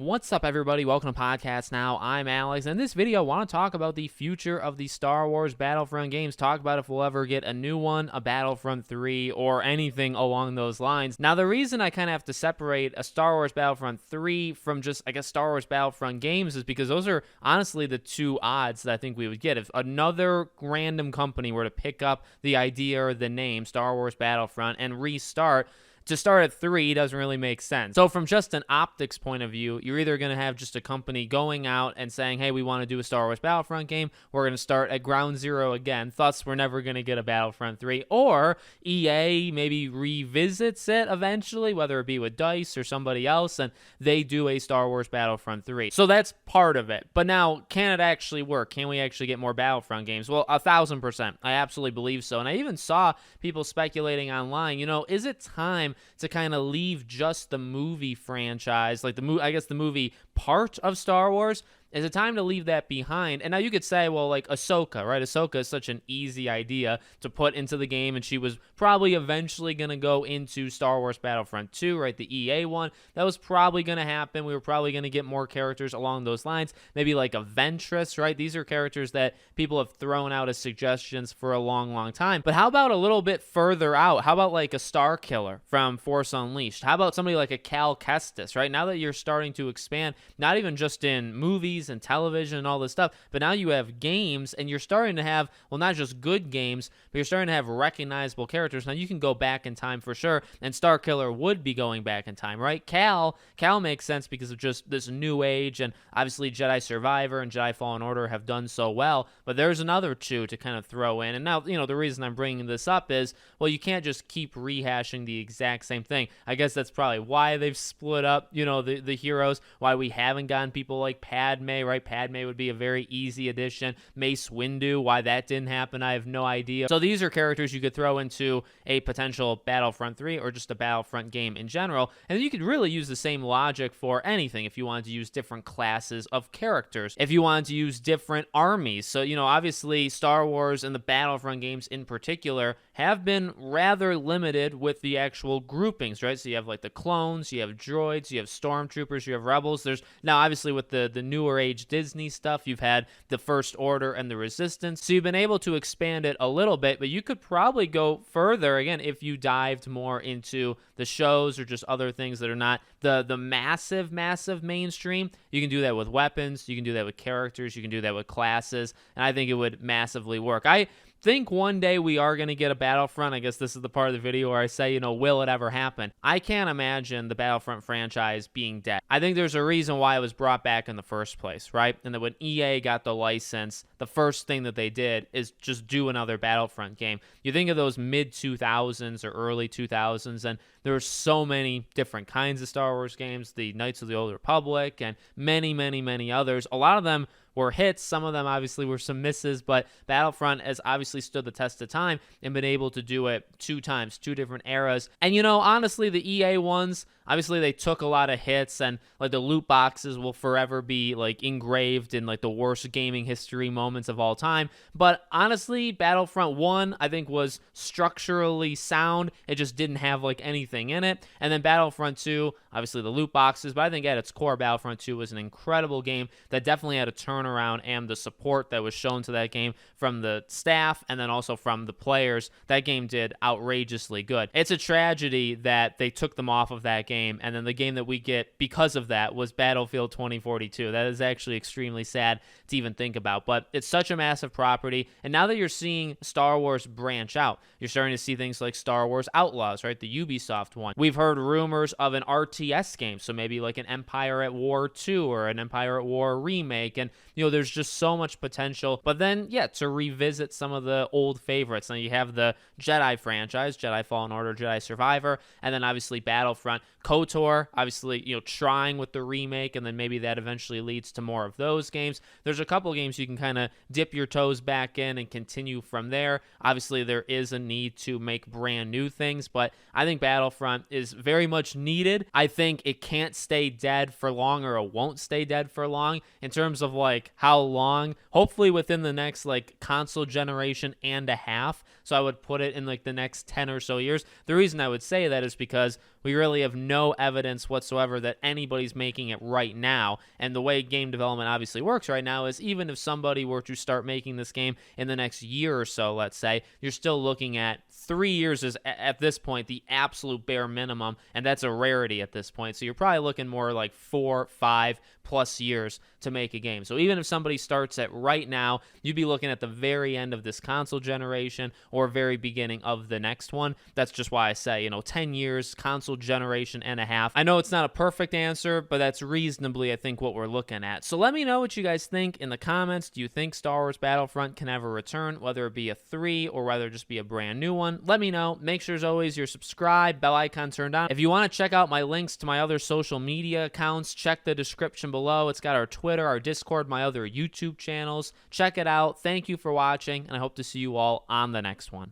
What's up, everybody? Welcome to Podcast Now. I'm Alex, and in this video, I want to talk about the future of the Star Wars Battlefront games. Talk about if we'll ever get a new one, a Battlefront 3, or anything along those lines. Now, the reason I kind of have to separate a Star Wars Battlefront 3 from just, I guess, Star Wars Battlefront games is because those are honestly the two odds that I think we would get. If another random company were to pick up the idea or the name Star Wars Battlefront and restart, to start at 3 doesn't really make sense. So from just an optics point of view, you're either going to have just a company going out and saying, hey, we want to do a Star Wars Battlefront game. We're going to start at ground zero again. Thus, we're never going to get a Battlefront 3. Or EA maybe revisits it eventually, whether it be with DICE or somebody else, and they do a Star Wars Battlefront 3. So that's part of it. But now, can it actually work? Can we actually get more Battlefront games? Well, 1,000%. I absolutely believe so. And I even saw people speculating online, is it time to kind of leave just the movie franchise, like the movie part of Star Wars? Is it time to leave that behind? And now you could say, well, like Ahsoka, right? Ahsoka is such an easy idea to put into the game, and she was probably eventually going to go into Star Wars Battlefront 2, right? The EA one. That was probably going to happen. We were probably going to get more characters along those lines. Maybe like a Ventress, right? These are characters that people have thrown out as suggestions for a long, long time. But how about a little bit further out? How about like a Star Killer from Force Unleashed? How about somebody like a Cal Kestis, right? Now that you're starting to expand, not even just in movies and television and all this stuff, but now you have games, and you're starting to have, well, not just good games, but you're starting to have recognizable characters. Now you can go back in time for sure, and Star Killer would be going back in time, right? Cal makes sense because of just this new age, and obviously Jedi Survivor and Jedi Fallen Order have done so well, but there's another two to kind of throw in. And now, the reason I'm bringing this up is, well, you can't just keep rehashing the exact same thing. I guess that's probably why they've split up, the heroes, why we haven't gotten people like Padme, right? Padme would be a very easy addition. Mace Windu, why that didn't happen, I have no idea. So these are characters you could throw into a potential Battlefront 3 or just a Battlefront game in general. And then you could really use the same logic for anything if you wanted to use different classes of characters, if you wanted to use different armies. So, obviously Star Wars and the Battlefront games in particular have been rather limited with the actual groupings, right? So you have like the clones, you have droids, you have stormtroopers, you have rebels. There's now obviously with the newer age Disney stuff, you've had the First Order and the Resistance. So you've been able to expand it a little bit, but you could probably go further again if you dived more into the shows or just other things that are not the massive mainstream. You can do that with weapons, you can do that with characters, you can do that with classes, and I think it would massively work. I think one day we are going to get a Battlefront. I guess this is the part of the video where I say, will it ever happen? I can't imagine the Battlefront franchise being dead. I think there's a reason why it was brought back in the first place, right? And that when EA got the license, the first thing that they did is just do another Battlefront game. You think of those mid-2000s or early 2000s, and there were so many different kinds of Star Wars games, the Knights of the Old Republic, and many others. A lot of them were hits. Some of them obviously were some misses, but Battlefront has obviously stood the test of time and been able to do it 2 times, 2 different eras. And honestly, the EA ones, obviously they took a lot of hits, and like the loot boxes will forever be like engraved in like the worst gaming history moments of all time. But honestly, Battlefront 1 I think was structurally sound. It just didn't have like anything in it. And then Battlefront 2, obviously the loot boxes, but I think at its core Battlefront 2 was an incredible game that definitely had a turnaround, and the support that was shown to that game from the staff and then also from the players, that game did outrageously good. It's a tragedy that they took them off of that game, and then the game that we get because of that was Battlefield 2042. That is actually extremely sad to even think about, but it's such a massive property. And now that you're seeing Star Wars branch out, you're starting to see things like Star Wars Outlaws, right? The Ubisoft one. We've heard rumors of an RTS game, so maybe like an Empire at War 2 or an Empire at War remake, and there's just so much potential. But then, to revisit some of the old favorites. Now you have the Jedi franchise, Jedi Fallen Order, Jedi Survivor, and then obviously Battlefront. KOTOR, obviously, trying with the remake, and then maybe that eventually leads to more of those games. There's a couple games you can kind of dip your toes back in and continue from there. Obviously, there is a need to make brand new things, but I think Battlefront is very much needed. I think it can't stay dead for long, or it won't stay dead for long in terms of like how long. Hopefully within the next like console generation and a half. So I would put it in like the next 10 or so years. The reason I would say that is because We really have no evidence whatsoever that anybody's making it right now. And the way game development obviously works right now is even if somebody were to start making this game in the next year or so, let's say, you're still looking at 3 years is at this point the absolute bare minimum, and that's a rarity at this point. So you're probably looking more like 4, 5 plus years to make a game. So even if somebody starts at right now, you'd be looking at the very end of this console generation or very beginning of the next one. That's just why I say, 10 years, console generation and a half. I know it's not a perfect answer, but that's reasonably, I think, what we're looking at. So let me know what you guys think in the comments. Do you think Star Wars Battlefront can ever return, whether it be a 3 or whether it just be a brand new one? Let me know. Make sure, as always, you're subscribed, bell icon turned on. If you want to check out my links to my other social media accounts, check the description below. It's got our Twitter, our Discord, my other YouTube channels. Check it out. Thank you for watching, and I hope to see you all on the next one.